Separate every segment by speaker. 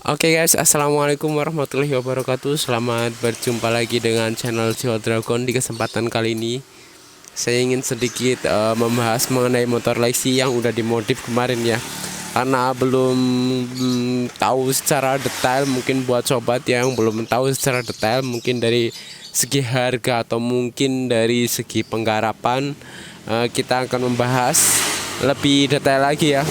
Speaker 1: Oke guys, assalamualaikum warahmatullahi wabarakatuh. Selamat berjumpa lagi dengan channel Jiwa Dragon. Di kesempatan kali ini saya ingin sedikit membahas mengenai motor Lexi yang udah dimodif kemarin ya. Karena belum tahu secara detail, mungkin buat sobat yang belum tahu secara detail, mungkin dari segi harga atau mungkin dari segi penggarapan, kita akan membahas lebih detail lagi ya.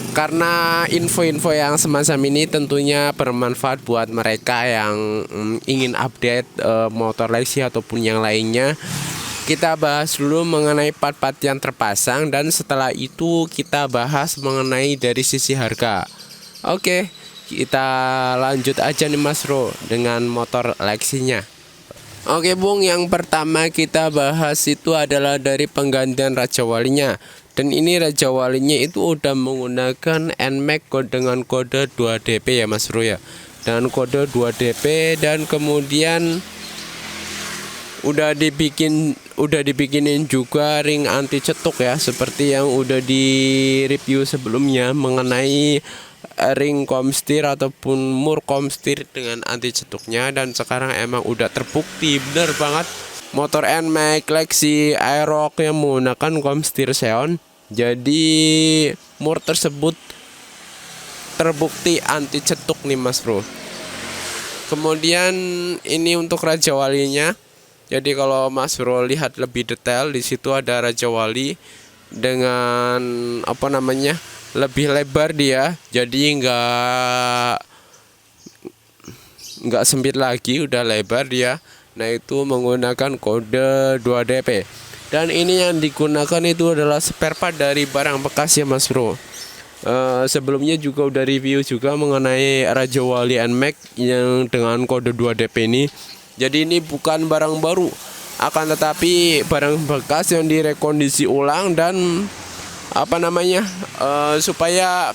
Speaker 1: Karena info-info yang semacam ini tentunya bermanfaat buat mereka yang ingin update motor Lexi ataupun yang lainnya. Kita bahas dulu mengenai part-part yang terpasang dan setelah itu kita bahas mengenai dari sisi harga. Oke, kita lanjut aja nih Mas Bro dengan motor Lexinya. Oke Bung, yang pertama kita bahas itu adalah dari penggantian Raja Walinya. Dan ini Raja Walinya itu udah menggunakan NMAX dengan kode 2DP ya Mas Bro ya. Dan kode 2DP dan kemudian udah dibikinin juga ring anti cetuk ya, seperti yang udah di review sebelumnya mengenai ring komstir ataupun mur komstir dengan anti cetuknya, dan sekarang emang udah terbukti bener banget motor NMAX Lexi Aerox yang menggunakan komstir Xeon. Jadi mur tersebut terbukti anti cetuk nih Mas Bro. Kemudian ini untuk Raja Walinya. Jadi kalau Mas Bro lihat lebih detail, di situ ada Raja Wali dengan lebih lebar dia. Jadi nggak sempit lagi, udah lebar dia. Nah itu menggunakan kode 2DP. Dan ini yang digunakan itu adalah spare part dari barang bekas ya Mas Bro. Sebelumnya juga udah review juga mengenai Raja Wali NMAX yang dengan kode 2DP ini. Jadi ini bukan barang baru, akan tetapi barang bekas yang direkondisi ulang dan supaya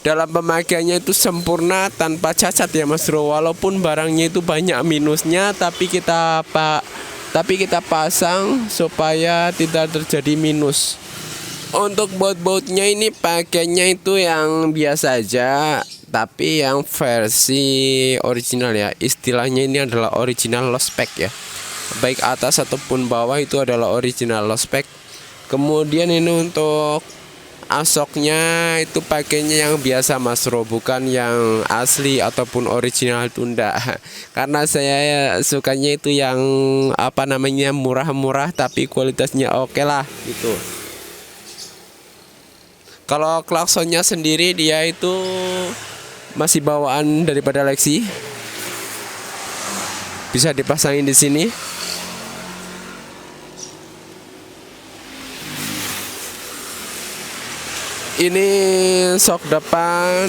Speaker 1: dalam pemakaiannya itu sempurna tanpa cacat ya Mas Bro. Walaupun barangnya itu banyak minusnya, tapi kita pasang supaya tidak terjadi minus. Untuk baut-bautnya ini pakainya itu yang biasa aja, tapi yang versi original ya. Istilahnya ini adalah original low spec ya. Baik atas ataupun bawah itu adalah original low spec. Kemudian ini untuk asoknya itu pakainya yang biasa Mas Bro, bukan yang asli ataupun original tunda. Karena saya sukanya itu yang murah-murah tapi kualitasnya oke lah gitu. Kalau klaksonnya sendiri dia itu masih bawaan daripada Lexi. Bisa dipasangin di sini. Ini sok depan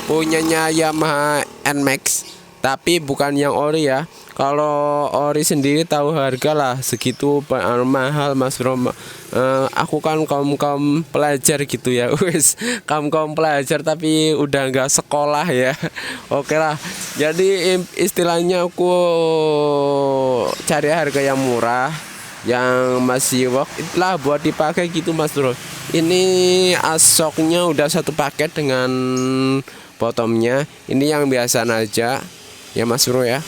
Speaker 1: punyanya Yamaha NMAX, tapi bukan yang ori ya. Kalau ori sendiri tahu harga lah, segitu mahal Mas Bro. Aku kan kaum pelajar gitu ya, wes kaum pelajar tapi udah nggak sekolah ya. Oke lah. Jadi istilahnya aku cari harga yang murah, yang masih work itulah buat dipakai gitu Mas Bro. Ini asoknya udah satu paket dengan bottomnya. Ini yang biasa aja ya Mas Bro ya.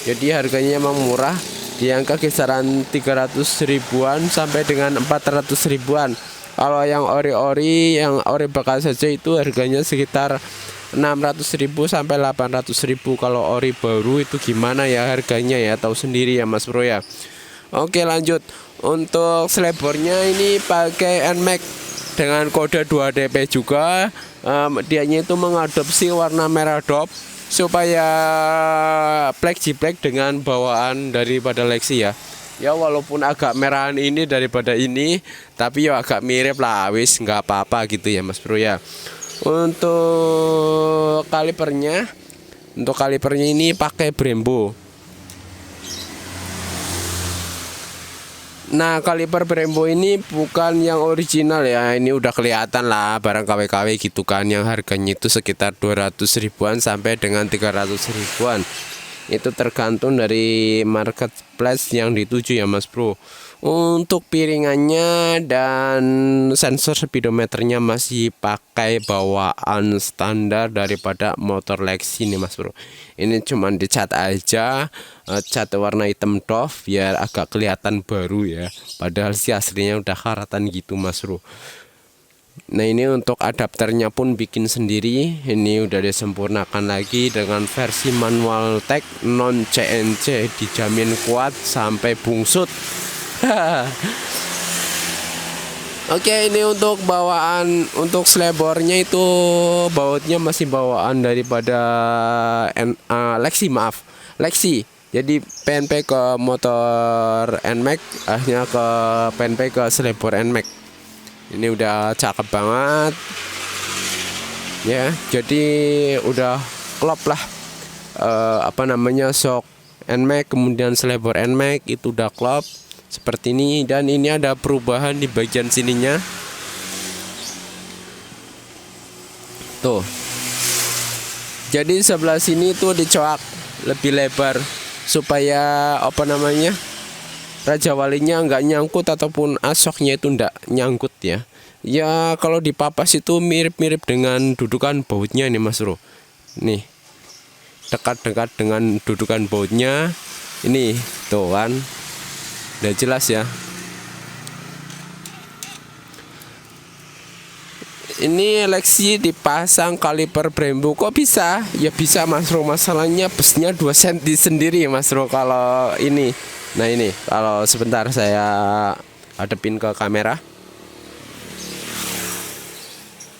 Speaker 1: Jadi harganya emang murah, di angka kisaran 300 ribuan sampai dengan 400 ribuan. Kalau yang ori bekas saja itu harganya sekitar 600 ribu sampai 800 ribu. Kalau ori baru itu gimana ya harganya ya, tahu sendiri ya Mas Bro ya. Oke lanjut. Untuk selebornya ini pakai NMAX dengan kode 2DP juga. Dianya itu mengadopsi warna merah dop supaya black jiplek dengan bawaan daripada Lexi ya. Ya walaupun agak merahan ini daripada ini, tapi ya agak mirip lah, wis nggak apa-apa gitu ya Mas Bro ya. Untuk kalipernya ini pakai Brembo. Nah kaliper Brembo ini bukan yang original ya. Ini udah kelihatan lah barang KW-KW gitu kan, yang harganya itu sekitar 200 ribuan sampai dengan 300 ribuan. Itu tergantung dari marketplace yang dituju ya Mas Bro. Untuk piringannya dan sensor speedometernya masih pakai bawaan standar daripada motor Lexi nih Mas Bro. Ini cuman dicat aja, cat warna hitam doff biar agak kelihatan baru ya. Padahal sih aslinya udah karatan gitu Mas Bro. Nah ini untuk adapternya pun bikin sendiri. Ini udah disempurnakan lagi dengan versi manual tech non CNC, dijamin kuat sampai bungsut. Oke, ini untuk bawaan untuk slebornya itu bautnya masih bawaan daripada Lexi, maaf, Lexi. Jadi PNP ke motor NMAX, akhirnya ke PNP ke selebor NMAX. Ini udah cakep banget ya. Jadi udah klop lah, shock NMAX kemudian selebor NMAX itu udah klop seperti ini. Dan ini ada perubahan di bagian sininya tuh. Jadi sebelah sini tuh dicoak lebih lebar supaya Raja Walinya nggak nyangkut ataupun asoknya itu nggak nyangkut ya. Ya kalau dipapas itu mirip-mirip dengan dudukan bautnya nih Mas Bro. Nih dekat-dekat dengan dudukan bautnya ini tuh kan. Udah jelas ya. Ini Lexi dipasang kaliper Brembo. Kok bisa? Ya bisa Mas Bro. Masalahnya busnya 2 cm sendiri Mas Bro kalau ini. Nah ini kalau sebentar saya hadepin ke kamera.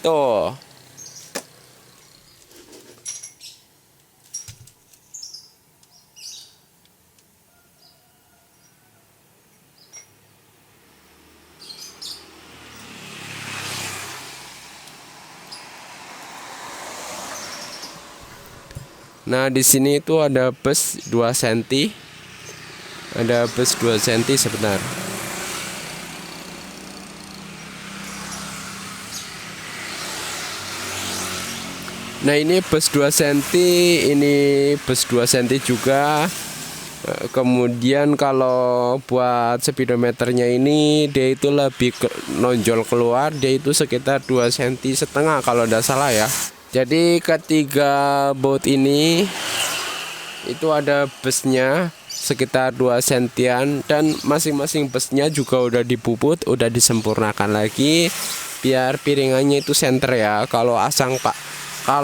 Speaker 1: Tuh. Nah, di sini itu ada bus 2 cm. Ada bus 2 cm sebentar. Nah, ini bus 2 cm, ini bus 2 cm juga. Kemudian kalau buat speedometernya ini dia itu lebih nonjol keluar, dia itu sekitar 2,5 cm kalau tidak salah ya. Jadi ketiga baut ini itu ada busnya sekitar 2 cm dan masing-masing busnya juga udah dipuput, udah disempurnakan lagi biar piringannya itu center ya. Kalau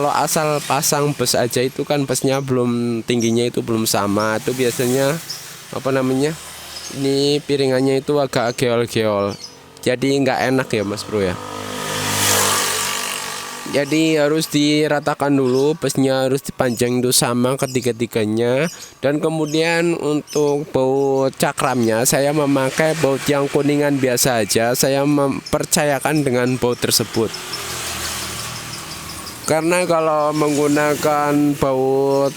Speaker 1: asal pasang bus aja itu kan busnya belum, tingginya itu belum sama. Itu biasanya ini piringannya itu agak geol-geol. Jadi nggak enak ya Mas Bro ya. Jadi harus diratakan dulu, busnya harus dipanjang itu sama ketiga-tiganya. Dan kemudian untuk baut cakramnya saya memakai baut yang kuningan biasa aja. Saya mempercayakan dengan baut tersebut. Karena kalau menggunakan baut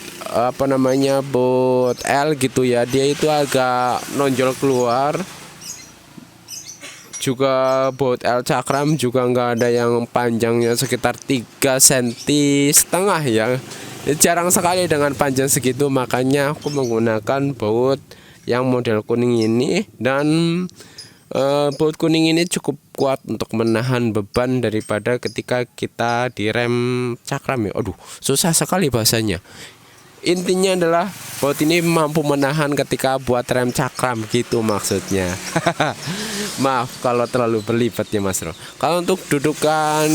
Speaker 1: baut L gitu ya, dia itu agak nonjol keluar. Juga baut L cakram juga nggak ada yang panjangnya sekitar 3,5 cm ya. Jarang sekali dengan panjang segitu, makanya aku menggunakan baut yang model kuning ini. Dan baut kuning ini cukup kuat untuk menahan beban daripada ketika kita direm cakram ya. Aduh, susah sekali bahasanya. Intinya adalah baut ini mampu menahan ketika buat rem cakram gitu maksudnya. Maaf kalau terlalu berlipat ya Mas Bro. Kalau untuk dudukan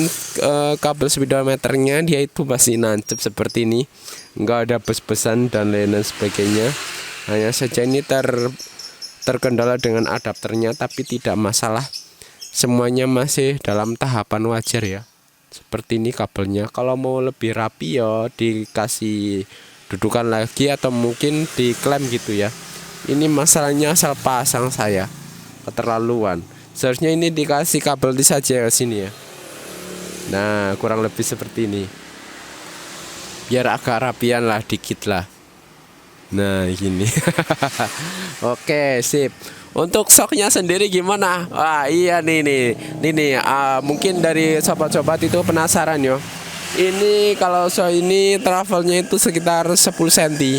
Speaker 1: kabel speedometernya dia itu masih nancep seperti ini, nggak ada bes-besan dan lain sebagainya. Hanya saja ini terkendala dengan adapternya, tapi tidak masalah. Semuanya masih dalam tahapan wajar ya. Seperti ini kabelnya. Kalau mau lebih rapi ya dikasih dudukan lagi atau mungkin diklem gitu ya. Ini masalahnya asal pasang saya keterlaluan. Seharusnya ini dikasih kabel di saja ke sini ya. Nah, kurang lebih seperti ini. Biar agak rapian lah dikit lah. Nah, gini. Oke, sip. Untuk shocknya sendiri gimana? Wah, iya nih. Mungkin dari sobat-sobat itu penasaran yo. Ini kalau shock ini travelnya itu sekitar 10 cm.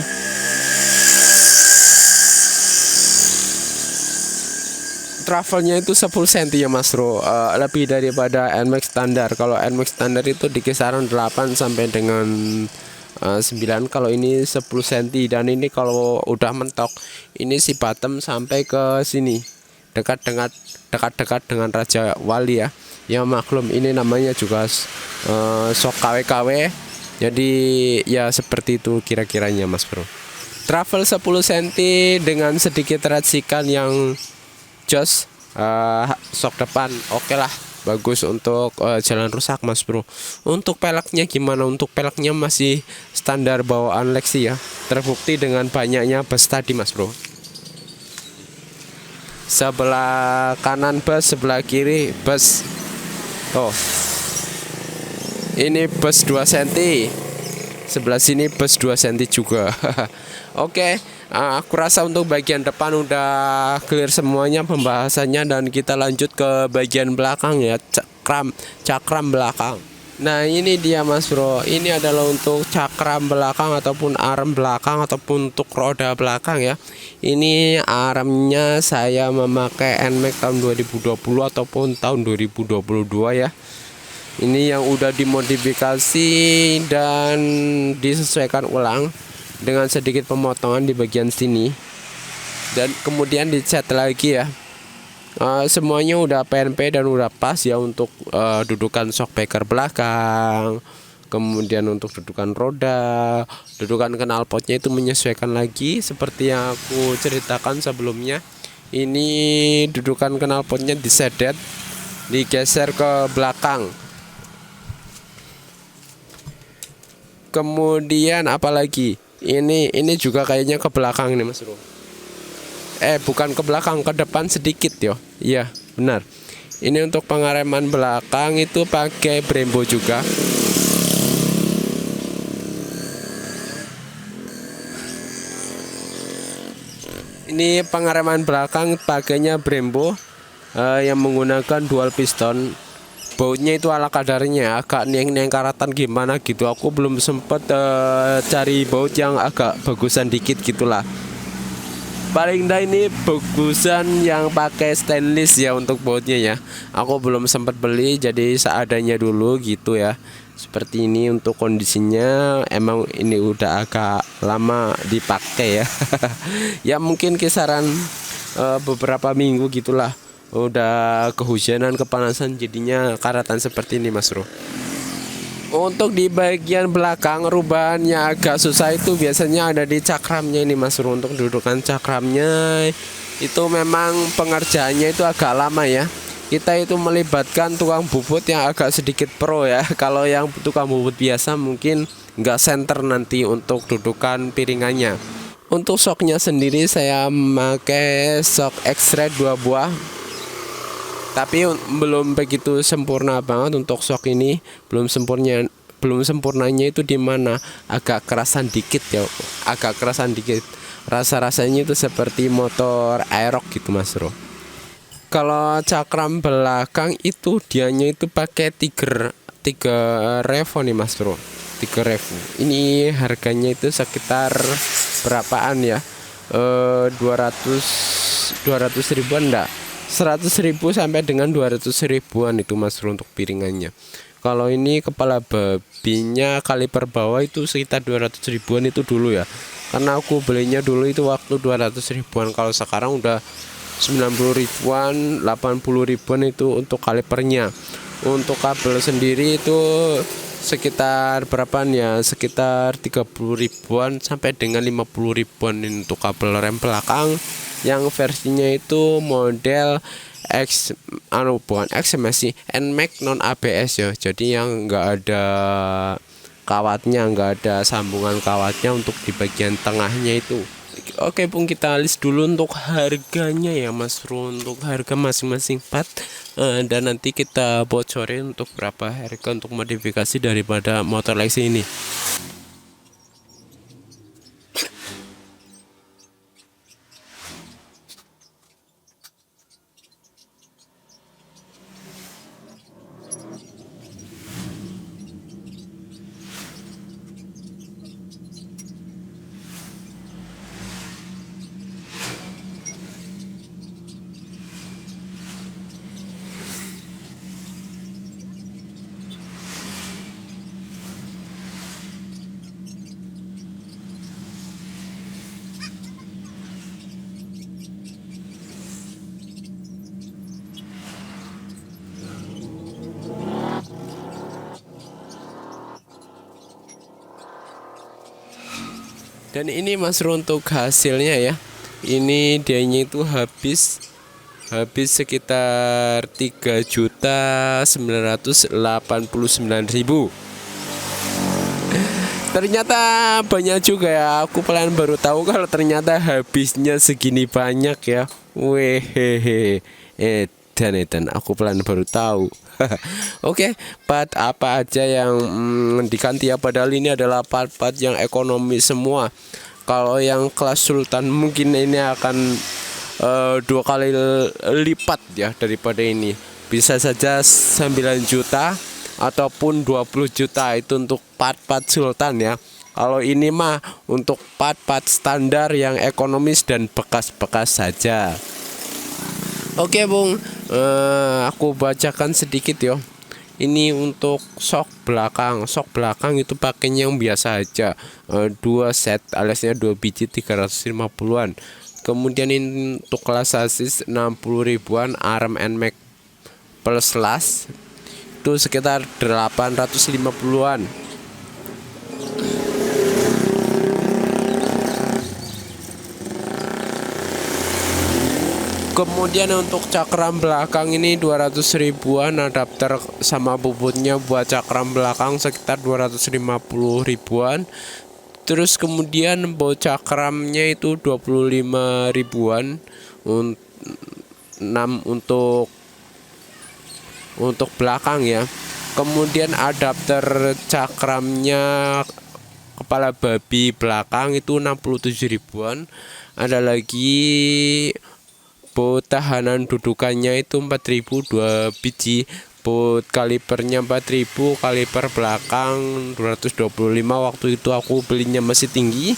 Speaker 1: travelnya itu 10 cm ya Mas Bro. Lebih daripada NMAX standar. Kalau NMAX standar itu di kisaran 8 sampai dengan 9. Kalau ini 10 cm. Dan ini kalau udah mentok, ini si bottom sampai ke sini, dekat-dekat dengan Raja Wali ya. Ya maklum, ini namanya juga shock KW-KW. Jadi ya seperti itu kira-kiranya Mas Bro. Travel 10 cm dengan sedikit racikan yang jos, shock depan oke lah, bagus untuk jalan rusak Mas Bro. Untuk peleknya gimana? Untuk peleknya masih standar bawaan Lexi ya, terbukti dengan banyaknya bus tadi Mas Bro. Sebelah kanan bus, sebelah kiri bus. Oh, ini bus 2 cm, sebelah sini bus 2 cm juga. Oke, aku rasa untuk bagian depan udah clear semuanya pembahasannya, dan kita lanjut ke bagian belakang ya, cakram belakang. Nah ini dia Mas Bro, ini adalah untuk cakram belakang ataupun arm belakang ataupun untuk roda belakang ya. Ini armnya saya memakai NMAX tahun 2020 ataupun tahun 2022 ya. Ini yang udah dimodifikasi dan disesuaikan ulang dengan sedikit pemotongan di bagian sini, dan kemudian dicat lagi ya. Semuanya udah PNP dan udah pas ya untuk dudukan shockbreaker belakang, kemudian untuk dudukan roda, dudukan knalpotnya itu menyesuaikan lagi seperti yang aku ceritakan sebelumnya. Ini dudukan knalpotnya disedet, digeser ke belakang. Kemudian apalagi? Ini juga kayaknya ke belakang nih Mas Bro. Bukan ke belakang, ke depan sedikit yo. Iya, benar. Ini untuk pengereman belakang itu pakai Brembo juga. Ini pengereman belakang pakainya Brembo yang menggunakan dual piston. Bautnya itu ala kadarnya, agak neng-nengkaratan gimana gitu. Aku belum sempet cari baut yang agak bagusan dikit gitulah. Paling dah ini bagusan yang pakai stainless ya untuk bautnya ya. Aku belum sempat beli, jadi seadanya dulu gitu ya. Seperti ini untuk kondisinya, emang ini udah agak lama dipakai ya. Ya mungkin kisaran beberapa minggu gitulah. Udah kehujanan, kepanasan, jadinya karatan seperti ini Mas Bro. Untuk di bagian belakang rubahannya agak susah itu biasanya ada di cakramnya ini Mas Bro. Untuk dudukan cakramnya itu memang pengerjaannya itu agak lama ya. Kita itu melibatkan tukang bubut yang agak sedikit pro ya. Kalau yang tukang bubut biasa mungkin nggak center nanti untuk dudukan piringannya. Untuk shocknya sendiri saya memakai shock X-Ray 2 buah, tapi belum begitu sempurna banget untuk shock ini. Belum sempurnanya itu di mana agak kerasan dikit ya, agak kerasan dikit. Rasa-rasanya itu seperti motor Aerox gitu Mas Bro. Kalau cakram belakang itu dianya itu pakai tiga revo nih Mas Bro. 3 revo. Ini harganya itu sekitar berapaan ya? 200 ribuan enggak? 100.000 sampai dengan 200 ribuan itu Mas Bro untuk piringannya. Kalau ini kepala babinya kaliper bawah itu sekitar 200 ribuan itu dulu ya. Karena aku belinya dulu itu waktu 200 ribuan. Kalau sekarang udah 90 ribuan, 80 ribuan itu untuk kalipernya. Untuk kabel sendiri itu sekitar berapaan ya? Sekitar 30 ribuan sampai dengan 50 ribuan untuk kabel rem belakang. Yang versinya itu model bukan X masih NMAX non ABS ya. Jadi yang enggak ada kawatnya, enggak ada sambungan kawatnya untuk di bagian tengahnya itu. Oke Bung, kita list dulu untuk harganya ya Mas Bro, untuk harga masing-masing part, dan nanti kita bocorin untuk berapa harga untuk modifikasi daripada motor Lexi ini. Dan ini Mas Bro untuk hasilnya ya. Ini dianya itu habis sekitar 3.989.000. Ternyata banyak juga ya. Aku pelan baru tahu kalau ternyata habisnya segini banyak ya. Wehehe. Dan aku pelan baru tahu. Oke, part apa aja yang diganti ya, padahal ini adalah part-part yang ekonomi semua. Kalau yang kelas sultan mungkin ini akan 2 kali lipat ya daripada ini. Bisa saja 9 juta ataupun 20 juta itu untuk part-part sultan ya. Kalau ini mah untuk part-part standar yang ekonomis dan bekas-bekas saja. Oke Bung, aku bacakan sedikit yo. Ini untuk sok belakang. Sok belakang itu pakainya yang biasa aja, 2 set aliasnya 2 biji 350-an. Kemudian ini untuk kelas sasis 60 ribuan Arm NMAX plus las itu sekitar 850-an. Kemudian untuk cakram belakang ini 200 ribuan, adapter sama bobotnya buat cakram belakang sekitar 250 ribuan. Terus kemudian baut cakramnya itu 25 ribuan, 6 untuk belakang ya. Kemudian adapter cakramnya kepala babi belakang itu 67 ribuan. Ada lagi baut tahanan dudukannya itu 4000 2 biji, baut kalipernya 4000, kaliper belakang 225. Waktu itu aku belinya masih tinggi.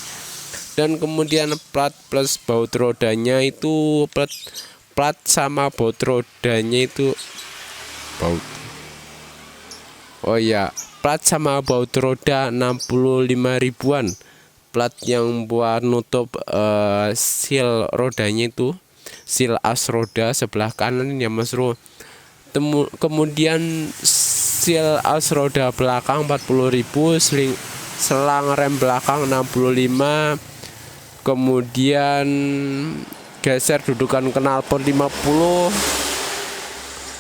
Speaker 1: Dan kemudian plat plus baut rodanya itu plat sama baut rodanya itu plat sama baut roda 65 ribuan. Plat yang buat nutup seal rodanya itu, seal as roda sebelah kanan ya Mas Bro. Kemudian seal as roda belakang 40.000, selang rem belakang 65. Kemudian geser dudukan knalpot 50.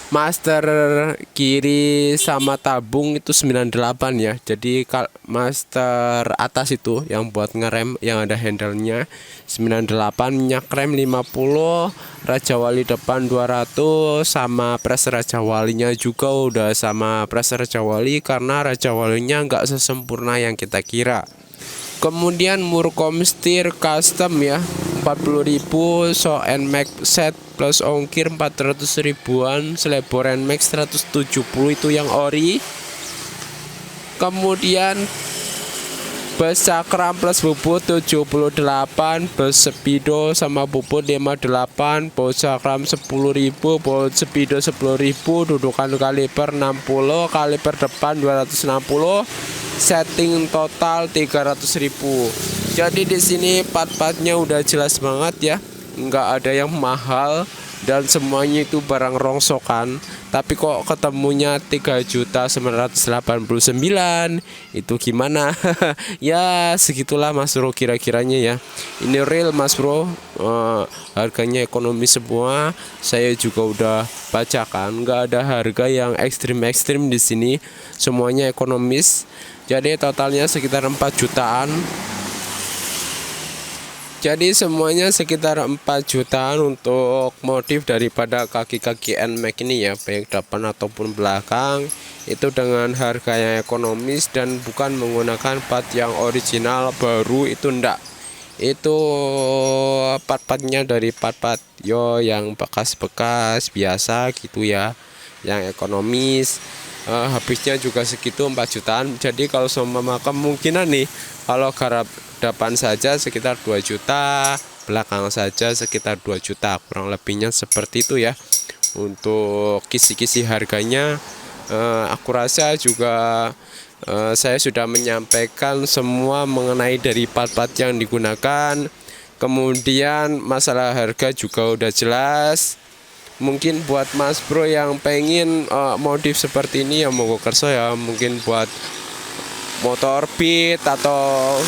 Speaker 1: Master kiri sama tabung itu 98 ya. Jadi master atas itu yang buat ngerem yang ada handle-nya 98, minyak rem 50, raja wali depan 200, sama pres raja walinya juga udah sama pres raja wali karena raja walinya nggak sesempurna yang kita kira. Kemudian murkom setir custom ya 40.000, so NMAX set plus ongkir 400 ribuan, selebor NMAX 170 itu yang ori. Kemudian bus cakram plus bobot 78, bus speedo sama bobot 58, baut cakram 10.000, baut speedo 10.000, dudukan kaliper 60, kaliper depan 260, setting total 300.000. Jadi di sini part-partnya udah jelas banget ya, nggak ada yang mahal dan semuanya itu barang rongsokan. Tapi kok ketemunya 3.989.000 itu gimana? Ya segitulah Mas Bro kira-kiranya ya. Ini real Mas Bro, harganya ekonomi semua. Saya juga udah bacakan, nggak ada harga yang ekstrim-ekstrim di sini, semuanya ekonomis. Jadi totalnya sekitar 4 jutaan. Jadi semuanya sekitar 4 jutaan untuk modif daripada kaki-kaki NMAX ini ya, baik depan ataupun belakang. Itu dengan harga yang ekonomis dan bukan menggunakan part yang original baru, itu enggak. Itu part-partnya dari part-part yang bekas-bekas biasa gitu ya, yang ekonomis. Habisnya juga segitu 4 jutaan. Jadi kalau sama kemungkinan nih, kalau garap depan saja sekitar 2 juta, belakang saja sekitar 2 juta, kurang lebihnya seperti itu ya. Untuk kisi-kisi harganya, aku rasa juga saya sudah menyampaikan semua mengenai dari part-part yang digunakan. Kemudian masalah harga juga udah jelas. Mungkin buat Mas Bro yang pengen modif seperti ini ya monggo kerso ya, mungkin buat motor beat atau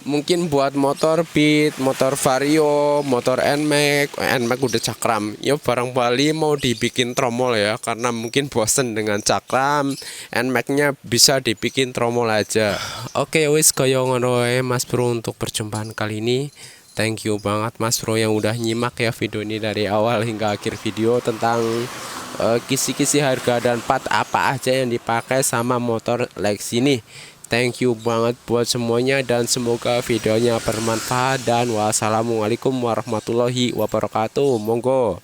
Speaker 1: mungkin buat motor Beat, motor Vario, motor NMAX, NMAX udah cakram. Ya barangkali mau dibikin tromol ya, karena mungkin bosen dengan cakram. NMAX-nya bisa dibikin tromol aja. Oke, wis koyo ngono wae Mas Bro untuk perjumpaan kali ini. Thank you banget Mas Bro yang udah nyimak ya video ini dari awal hingga akhir video tentang kisi-kisi harga dan part apa aja yang dipakai sama motor Lex ini. Thank you banget buat semuanya dan semoga videonya bermanfaat dan wassalamualaikum warahmatullahi wabarakatuh. Monggo.